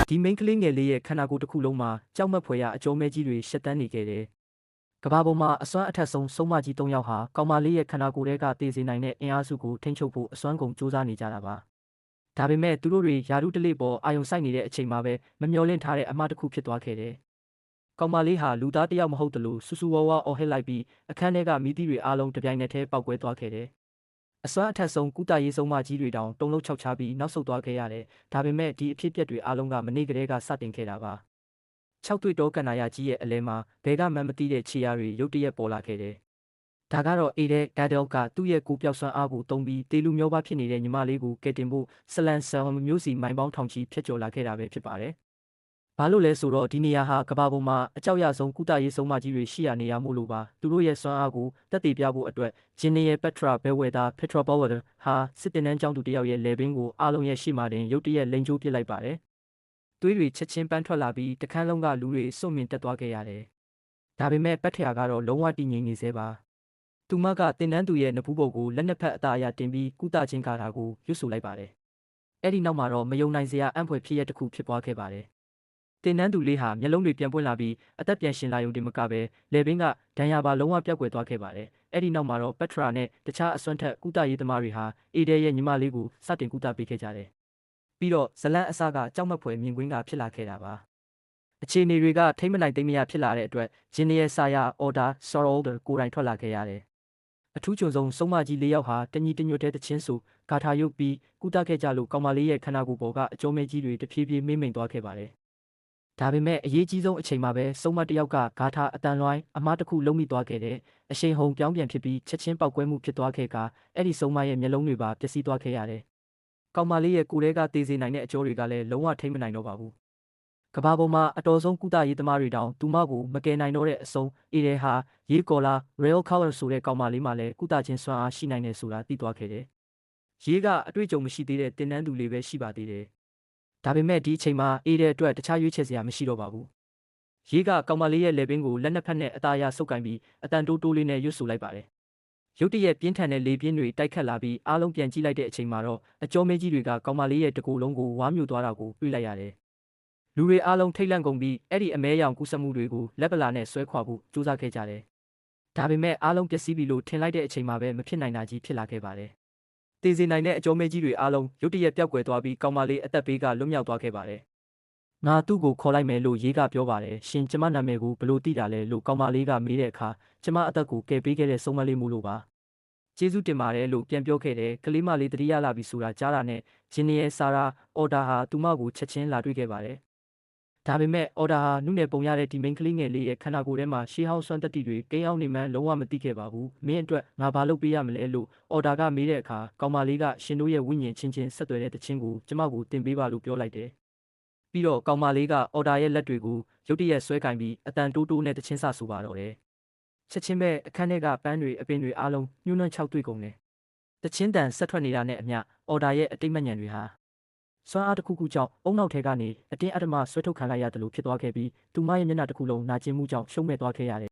ဒီမိန်းကလေးငယ်လေးရဲ့ခန္ဓာကိုယ်တစ်ခုလုံးမှာကြောက်မက်ဖွယ်ရာအကျိုးမဲကြီးတွေရှက်တန်းနေခဲ့တယ်။ကမ္ဘာပေါ်မှာအစွမ်းအထက်ဆုံးဆုံးမကြီး၃ယောက်ဟာကောင်မလေးရဲ့ခန္ဓာကိုယ်ထဲကသေစေနိုင်တဲ့အင်အားစုကိုထိန်းချုပ်ဖို့အစွမ်းကုန်စူးစမ်းနေကြတာပါ။ဒါပေမဲ့သူတို့တွေယာရုတလေးပေါ်အာယုံစိုက်နေတဲ့အချိန်မှာပဲမမျှော်လင့်ထားတဲ့အမှားတစ်ခုဖြစ်သွားခဲ့တယ်။ကောင်မလေးဟာလူသားတစ်ယောက်မဟုတ်တလို့စူစူဝါးဝါအော်ဟစ်လိုက်ပြီးအခန်းထဲကမီးသီးတွေအားလုံးတပြိုင်နက်တည်းပောက်ကွဲသွားခဲ့တယ်။အစွမ်းအထက်ဆုံးကုသရေးဆုံးမကြီးတွေတောင်တုံ့လုံးချောက်ချပြီးနောက်ဆုတ်သွားခဲ့ရတယ်။ဒါပေမဲ့ဒီအဖြစ်အပျက်တွေအားလုံးကမနေ့ကတည်းကစတင်ခဲ့တာပါ။၆တွေ့တောကန္နာရကြီးရဲ့အလဲမှာဘဲကမှန်းမသိတဲ့ခြေရာတွေရုတ်တရက်ပေါ်လာခဲ့တယ်။ဒါကတော့အေဒဲဒက်ဒယ်ကသူ့ရဲ့ကိုပျောက်စွမ်းအားကိုသုံးပြီးတေလူမျိုးပါဖြစ်နေတဲ့ညီမလေးကိုကယ်တင်ဖို့ဆလန်ဆယ်မျိုးစီမိုင်ပေါင်းထောင်ချီဖြတ်ကျော်လာခဲ့တာပဲဖြစ်ပါတယ်။ဘာလို့လဲဆိုတော့ဒီနေရာဟာကမ္ဘာပေါ်မှာအကြောက်ရဆုံးကုသရေးဆုံးမကြီးတွေရှိရနေရမို့လို့ပါသူတို့ရဲ့စွမ်းအားကိုတက်တည်ပြဖို့အတွက်ဂျင်းနီရဲ့ပက်ထရာဘဲဝဲသားပက်ထရာဘောဝါဒါဟာစစ်တင်နန်းကျောင်းသူတယောက်ရဲ့လေဘင်းကိုအားလုံးရဲ့ရှေ့မှာတင်ရုတ်တရက်လိန်ကျိုးပစ်လိုက်ပါတယ်။သွေးတွေချက်ချင်းပန်းထွက်လာပြီးတခန်းလုံးကလူတွေစွန့်မြင်တက်သွားခဲ့ရတယ်။ဒါပေမဲ့ပက်ထရာကတော့လုံးဝတည်ငြိမ်နေသေးပါ။သူမကတင်နန်းသူရဲ့နဖူးပုတ်ကိုလက်နှစ်ဖက်အသားအရတင်ပြီးကုသချင်းကာတာကိုရွတ်ဆိုလိုက်ပါတယ်။အဲ့ဒီနောက်မှာတော့မယုံနိုင်စရာအံ့ဖွယ်ဖြစ်ရတစ်ခုဖြစ်ပွားခဲ့ပါတယ်။တင်နန်းသူလေးဟာမျက်လုံးတွေပြန်ပွင့်လာပြီးအသက်ပြန်ရှင်လာရုံတင်မကပဲလေဘင်းကဒဏ်ရာပါလုံးဝပျောက်ကွယ်သွားခဲ့ပါတယ်။အဲ့ဒီနောက်မှာတော့ပက်ထရာနဲ့တခြားအစွမ်းထက်ကုသရေးသမားတွေဟာအေဒဲရဲ့ညီမလေးကိုစတင်ကုသပေးခဲ့ကြတယ်။ပြီးတော့ဇလန်းအစကကြောက်မက်ဖွယ်မြင်ကွင်းကဖြစ်လာခဲ့တာပါ။အခြေအနေတွေကထိမ့်မနိုင်သိမ့်မရဖြစ်လာတဲ့အတွက်ဂျင်းနီရဲ့စာရအော်ဒါဆော်ရိုဒ်ကိုယ်တိုင်ထွက်လာခဲ့ရတယ်။အထူးကြုံဆုံးဆုံးမကြီး၄ယောက်ဟာတညီတညွတ်တဲ့တချင်းဆိုဂါထာရုပ်ပြီးကုသခဲ့ကြလို့ကောင်မလေးရဲ့ခန္ဓာကိုယ်ပေါ်ကအကျိုးမဲကြီးတွေတဖြည်းဖြည်းမိမ့်မိန်သွားခဲ့ပါတယ်။ဒါပေမဲ့အရေးကြီးဆုံးအချိန်မှာပဲဆုံးမတစ်ယောက်ကဂါထာအတန်လွိုင်းအမားတစ်ခုလုံးမိသွားခဲ့တဲ့အရှိန်ဟုန်ပြောင်းပြန်ဖြစ်ပြီးချက်ချင်းပောက်ကွဲမှုဖြစ်သွားခဲ့ကအဲ့ဒီဆုံးမရဲ့မျက်လုံးတွေပါပျက်စီးသွားခဲ့ရတယ်။ကောင်မလေးရဲ့ကိုယ်ထဲကသေစေနိုင်တဲ့အကျိုးတွေကလည်းလုံးဝထိမ့်မနိုင်တော့ပါဘူး။ကမ္ဘာပေါ်မှာအတော်ဆုံးကုသရေးသမားတွေတောင်သူမကိုမကယ်နိုင်တော့တဲ့အဆုံးအေဒဲဟာရေကော်လာ Real Color ဆိုတဲ့ကောင်မလေးမှလည်းကုသခြင်းစွမ်းအားရှိနိုင်တယ်ဆိုတာသိသွားခဲ့တယ်။ရေကအတွေ့အကြုံမရှိသေးတဲ့တင်နန်းသူလေးပဲရှိပါသေးတယ်။ဒါပေမဲ့ဒီအချိန်မှာအေဒဲအတွက်တခြားရွေးချယ်စရာမရှိတော့ပါဘူး။ရေကကောင်မလေးရဲ့လေပင်ကိုလက်နှစ်ဖက်နဲ့အသားအရဆုပ်ကင်ပြီးအတန်တိုးတိုးလေးနဲ့ရွတ်ဆိုလိုက်ပါတယ်။ရုတ်တရက်ပြင်းထန်တဲ့လေပြင်းတွေတိုက်ခတ်လာပြီးအားလုံးပြန်ကြည့်လိုက်တဲ့အချိန်မှာတော့အကျော်မဲကြီးတွေကကောင်မလေးရဲ့တကူလုံးကိုဝါမျိုးသွားတာကိုတွေ့လိုက်ရတယ်။လူတွေအားလုံးထိတ်လန့်ကုန်ပြီးအဲ့ဒီအမဲရောင်ကူးစက်မှုတွေကိုလက်ပလာနဲ့ဆွဲခွာဖို့ကြိုးစားခဲ့ကြတယ်။ဒါပေမဲ့အားလုံးပျက်စီးပြီလို့ထင်လိုက်တဲ့အချိန်မှာပဲမဖြစ်နိုင်တာကြီးဖြစ်လာခဲ့ပါတယ်။သေစေနိုင်တဲ့အကျော်မဲကြီးတွေအားလုံးရုတ်တရက်ပျောက်ကွယ်သွားပြီးကောင်မလေးအသက်ဘေးကလွတ်မြောက်သွားခဲ့ပါတယ်။ငါသူ့ကိုခေါ်လိုက်မယ်လို့ရေးကပြောပါတယ်။ရှင်ကျမနာမည်ကိုဘယ်လိုသိတာလဲလို့ကောင်မလေးကမေးတဲ့အခါကျမအသက်ကိုကယ်ပေးခဲ့တဲ့ဆုံးမလေးမို့လို့ပါ။ကျေးဇူးတင်ပါတယ်လို့ပြန်ပြောခဲ့တယ်။ကလေးမလေးတတိယလာပြီဆိုတာကြားတာနဲ့ဂျင်းနီရဲ့ဆာရာအော်ဒါဟာသူမကိုချက်ချင်းလာတွေ့ခဲ့ပါတယ်။ဒါပေမဲ့အော်ဒါဟာနုနယ်ပုံရတဲ့ဒီမိန်းကလေးငယ်လေးရဲ့ခန္ဓာကိုယ်ထဲမှာရှေးဟောင်းစွမ်းတတိတွေကိန်းအောင်နေမှန်းလုံးဝမသိခဲ့ပါဘူး။မင်းအတွက်ငါဘာလုပ်ပေးရမလဲလို့အော်ဒါကမေးတဲ့အခါကောင်မလေးကရှင်တို့ရဲ့ဝိညာဉ်ချင်းချင်းဆက်သွယ်တဲ့တခြင်းကိုကျမကိုတင်ပေးပါလို့ပြောလိုက်တယ်။ပြီးတော့ကောင်မလေးကအော်ဒါရဲ့လက်တွေကိုရုတ်တရက်ဆွဲကင်ပြီးအတန်တိုးတိုးနဲ့တခြင်းဆဆူပါတော့တယ်။ချက်ချင်းပဲအခန်းထဲကပန်းတွေအပင်တွေအားလုံးညှို့နှွမ်းချောက်တွေ့ကုန်တယ်။တခြင်းတန်ဆက်ထွက်နေတာနဲ့အမျှအော်ဒါရဲ့အတိတ်မညံတွေဟာစွမ်းအားတစ်ခုခုကြောင့်အုံနောက်ထဲကနေအတင်းအဓမ္မဆွဲထုတ်ခံလိုက်ရတယ်လို့ဖြစ်သွားခဲ့ပြီးသူမရဲ့မျက်နှာတစ်ခုလုံးနာကျင်မှုကြောင့်ရှုံးမဲ့သွားခဲ့ရတယ်